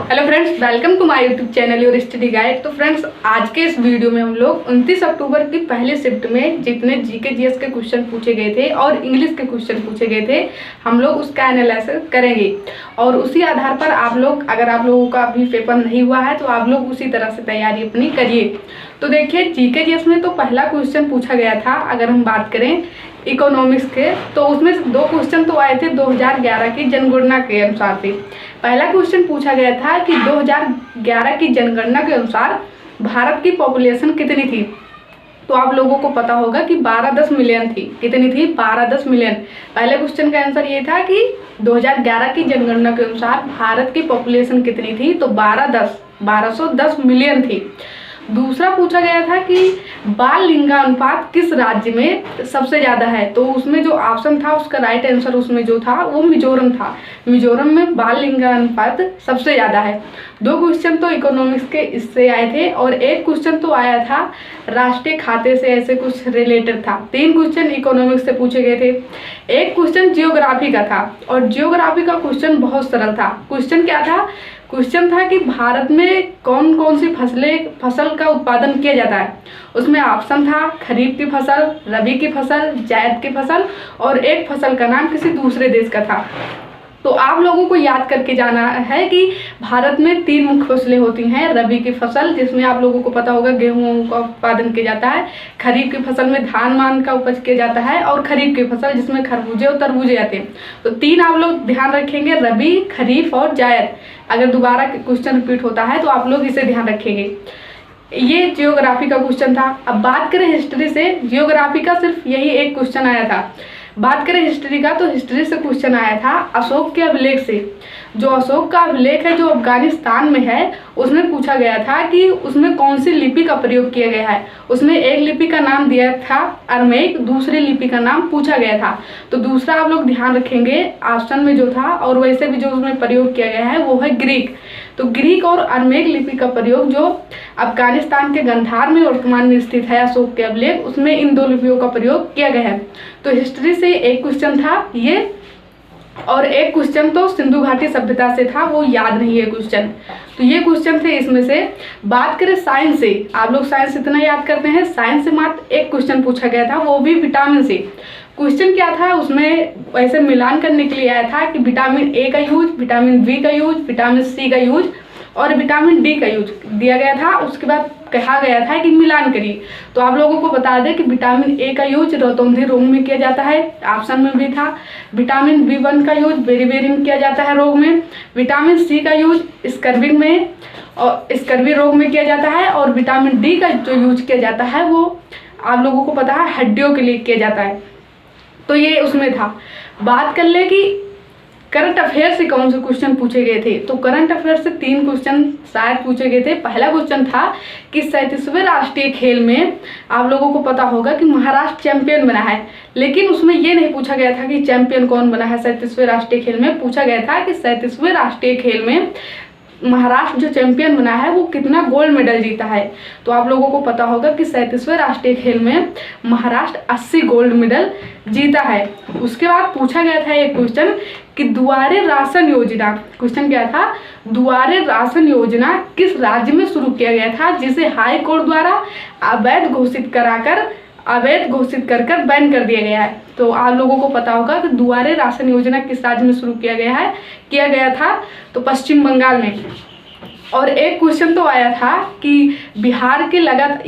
Hello friends, welcome to my YouTube channel your study guide. तो friends, आज के इस वीडियो में हम लोग 29 अक्टूबर की पहली शिफ्ट में जितने जीके जीएस के क्वेश्चन पूछे गए थे और इंग्लिश के क्वेश्चन पूछे गए थे, हम लोग उसका एनालिसिस करेंगे। और उसी आधार पर आप लोग, अगर आप लोगों का अभी पेपर नहीं हुआ है तो आप लोग उसी तरह से तैयारी अपनी करिए। तो देखिए, जीके जीएस में तो पहला क्वेश्चन पूछा गया था, अगर हम बात करें इकोनॉमिक्स के, तो उसमें से दो क्वेश्चन तो आए थे 2011 की जनगणना के अनुसार से। पहला क्वेश्चन पूछा गया था कि 2011 की जनगणना के अनुसार भारत की पॉपुलेशन कितनी थी। तो आप लोगों को पता होगा कि 12-10 मिलियन थी। कितनी थी? 12-10 मिलियन। पहले क्वेश्चन का आंसर ये था कि 2011 की जनगणना के अनुसार भारत की पॉपुलेशन कितनी थी, तो 1210 मिलियन थी। दूसरा पूछा गया था कि बाल लिंगानुपात किस राज्य में सबसे ज़्यादा है। तो उसमें जो ऑप्शन था, उसका राइट आंसर उसमें जो था वो मिजोरम था। मिजोरम में बाल लिंगानुपात सबसे ज़्यादा है। दो क्वेश्चन तो इकोनॉमिक्स के इससे आए थे और एक क्वेश्चन तो आया था राष्ट्रीय खाते से, ऐसे कुछ रिलेटेड था। 3 क्वेश्चन इकोनॉमिक्स से पूछे गए थे। एक क्वेश्चन जियोग्राफी का था और जियोग्राफी का क्वेश्चन बहुत सरल था। क्वेश्चन क्या था? क्वेश्चन था कि भारत में कौन कौन सी फसल का उत्पादन किया जाता है। उसमें ऑप्शन था खरीफ की फसल, रबी की फसल, जायद की फसल और एक फसल का नाम किसी दूसरे देश का था। तो आप लोगों को याद करके जाना है कि भारत में 3 मुख्य फसलें होती हैं। रबी की फसल, जिसमें आप लोगों को पता होगा गेहूं का उत्पादन किया जाता है। खरीफ की फसल में धान मान का उपज किया जाता है और खरीफ की फसल जिसमें खरबूजे और तरबूजे आते हैं। तो 3 आप लोग ध्यान रखेंगे, रबी, खरीफ और जायद। अगर दोबारा क्वेश्चन रिपीट होता है तो आप लोग इसे ध्यान रखेंगे। ये जियोग्राफी का क्वेश्चन था। अब बात करें हिस्ट्री से, जियोग्राफी का सिर्फ यही एक क्वेश्चन आया था। बात करें हिस्ट्री का, तो हिस्ट्री से क्वेश्चन आया था अशोक के अभिलेख से। जो अशोक का अभिलेख है, जो अफगानिस्तान में है, उसमें पूछा गया था कि उसमें कौन सी लिपि का प्रयोग किया गया है। उसमें एक लिपि का नाम दिया था अरमेक, दूसरी लिपि का नाम पूछा गया था। तो दूसरा आप लोग ध्यान रखेंगे ऑप्शन में जो था, और वैसे भी जो उसमें प्रयोग किया गया है वो है ग्रीक। तो ग्रीक और अरमेक लिपि का प्रयोग जो अफगानिस्तान के गंधार में वर्तमान में स्थित है अशोक के अभिलेख, उसमें इन 2 लिपियों का प्रयोग किया गया है। तो हिस्ट्री से एक क्वेश्चन था ये, और एक क्वेश्चन तो सिंधु घाटी सभ्यता से था, वो याद नहीं है क्वेश्चन। तो ये क्वेश्चन थे इसमें से। बात करें साइंस से, आप लोग साइंस इतना याद करते हैं, साइंस से मात्र एक क्वेश्चन पूछा गया था, वो भी विटामिन से। क्वेश्चन क्या था उसमें, वैसे मिलान करने के लिए आया था कि विटामिन ए का यूज, विटामिन बी का यूज, विटामिन सी का यूज और विटामिन डी का यूज दिया गया था। उसके बाद कहा गया था कि मिलान करिए। तो आप लोगों को बता दें कि विटामिन ए का यूज रतौंधी रोग में किया जाता है, ऑप्शन में भी था। विटामिन बी1 का यूज बेरीबेरी में किया जाता है रोग में। विटामिन सी का यूज स्कर्वी में और स्कर्वी रोग में किया जाता है। और विटामिन डी का जो यूज किया जाता है वो आप लोगों को पता है हड्डियों के लिए किया जाता है। तो ये उसमें था। बात कर ले कि करंट अफेयर से कौन से क्वेश्चन पूछे गए थे। तो करंट अफेयर से 3 क्वेश्चन शायद पूछे गए थे। पहला क्वेश्चन था कि 37वें राष्ट्रीय खेल में आप लोगों को पता होगा कि महाराष्ट्र चैंपियन बना है, लेकिन उसमें ये नहीं पूछा गया था कि चैंपियन कौन बना है। 37वें राष्ट्रीय खेल में पूछा गया था कि 37वें राष्ट्रीय खेल में महाराष्ट्र जो चैंपियन बना है वो कितना गोल्ड मेडल जीता है। तो आप लोगों को पता होगा कि 37वें राष्ट्रीय खेल में महाराष्ट्र 80 गोल्ड मेडल जीता है। उसके बाद पूछा गया था एक क्वेश्चन कि दुआरे राशन योजना, क्वेश्चन क्या था, दुआरे राशन योजना किस राज्य में शुरू किया गया था, जिसे हाई कोर्ट द्वारा अवैध घोषित कर बैन कर दिया गया है। तो आप लोगों को पता होगा कि दुआरे राशन योजना किस राज्य में शुरू किया गया था, तो पश्चिम बंगाल में। और एक क्वेश्चन तो आया था कि बिहार के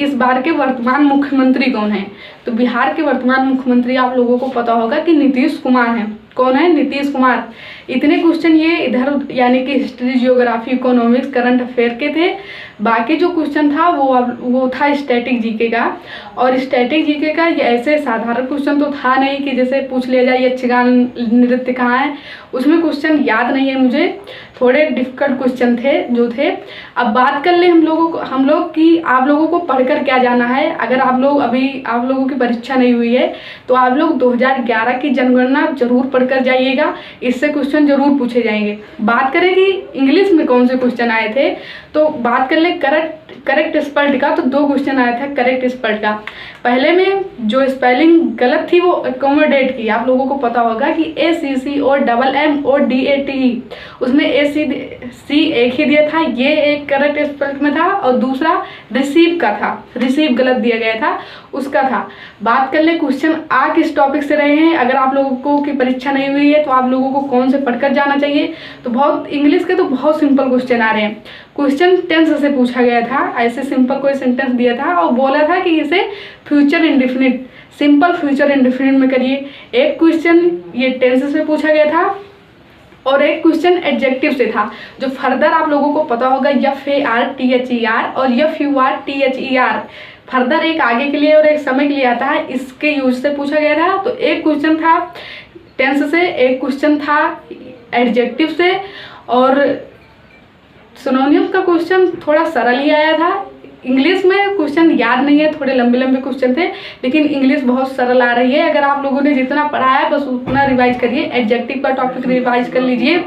इस बार के वर्तमान मुख्यमंत्री कौन है। तो बिहार के वर्तमान मुख्यमंत्री आप लोगों को पता होगा कि नीतीश कुमार हैं। कौन है? नीतीश कुमार। इतने क्वेश्चन ये इधर यानी कि history, geography, economics, current affair के थे। बाकी जो क्वेश्चन था वो था स्टैटिक जीके का। और स्टैटिक जीके का ये ऐसे साधारण क्वेश्चन तो था नहीं कि जैसे पूछ लिया जाए यक्षगान नृत्य कहाँ है। उसमें क्वेश्चन याद नहीं है मुझे, थोड़े डिफिकल्ट क्वेश्चन थे। अब बात कर ले हम लोग की आप लोगों को पढ़कर क्या जाना है। अगर आप लोगों की परीक्षा नहीं हुई है तो आप लोग 2011 की जनगणना जरूर पढ़कर जाइएगा, इससे क्वेश्चन जरूर पूछे जाएंगे। बात करें कि इंग्लिश में कौन से क्वेश्चन आए थे, तो बात कर ले करेक्ट स्पेल्ड का, तो 2 क्वेश्चन आया था करेक्ट स्पेल्ड का। पहले में जो स्पेलिंग गलत थी वो एकोमोडेट की, आप लोगों को पता होगा कि ACCOMMODATE, उसमें AC एक ही दिया था, ये एक करेक्ट स्पेल्ड में था, और दूसरा रिसीव का था, रिसीव गलत दिया गया था, उसका था। बात कर ले क्वेश्चन आ किस टॉपिक से रहे हैं। अगर आप लोगों को की परीक्षा नहीं हुई है तो आप लोगों को कौन से पढ़कर जाना चाहिए, तो बहुत इंग्लिश के तो बहुत सिंपल क्वेश्चन आ रहे हैं। क्वेश्चन टेंस से पूछा गया था, ऐसे सिंपल कोई सेंटेंस दिया था और बोला था कि इसे future indefinite, simple future indefinite में करिए। एक क्वेश्चन ये टेंस से पूछा गया था और एक क्वेश्चन एडजेक्टिव से था, जो फर्दर आप लोगों को पता होगा FARTHER और FURTHER, फर्दर एक आगे के लिए और एक समय के लिए आता है, इसके यूज से पूछा गया था। तो एक क्वेश्चन था टेंस से, एक क्वेश्चन था एडजेक्टिव से, और सिनोनिम का क्वेश्चन थोड़ा सरल ही आया था। इंग्लिश में क्वेश्चन याद नहीं है, थोड़े लंबे लंबे क्वेश्चन थे, लेकिन इंग्लिश बहुत सरल आ रही है। अगर आप लोगों ने जितना पढ़ा है बस उतना रिवाइज करिए। एडजेक्टिव का टॉपिक रिवाइज कर लीजिए,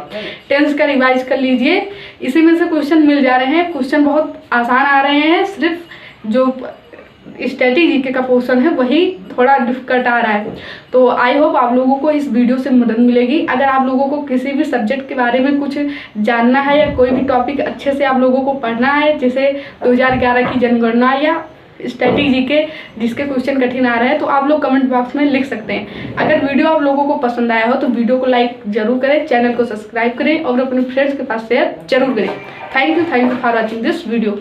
टेंस का रिवाइज कर लीजिए, इसी में से क्वेश्चन मिल जा रहे हैं। क्वेश्चन बहुत आसान आ रहे हैं, सिर्फ जो स्टैटिक जीके का पोर्शन है वही थोड़ा डिफिकल्ट आ रहा है। तो आई होप आप लोगों को इस वीडियो से मदद मिलेगी। अगर आप लोगों को किसी भी सब्जेक्ट के बारे में कुछ जानना है या कोई भी टॉपिक अच्छे से आप लोगों को पढ़ना है, जैसे 2011 की जनगणना या स्टैटिक जीके जिसके क्वेश्चन कठिन आ रहे हैं, तो आप लोग कमेंट बॉक्स में लिख सकते हैं। अगर वीडियो आप लोगों को पसंद आया हो तो वीडियो को लाइक जरूर करें, चैनल को सब्सक्राइब करें और अपने फ्रेंड्स के पास शेयर जरूर करें। Thank you for watching this video.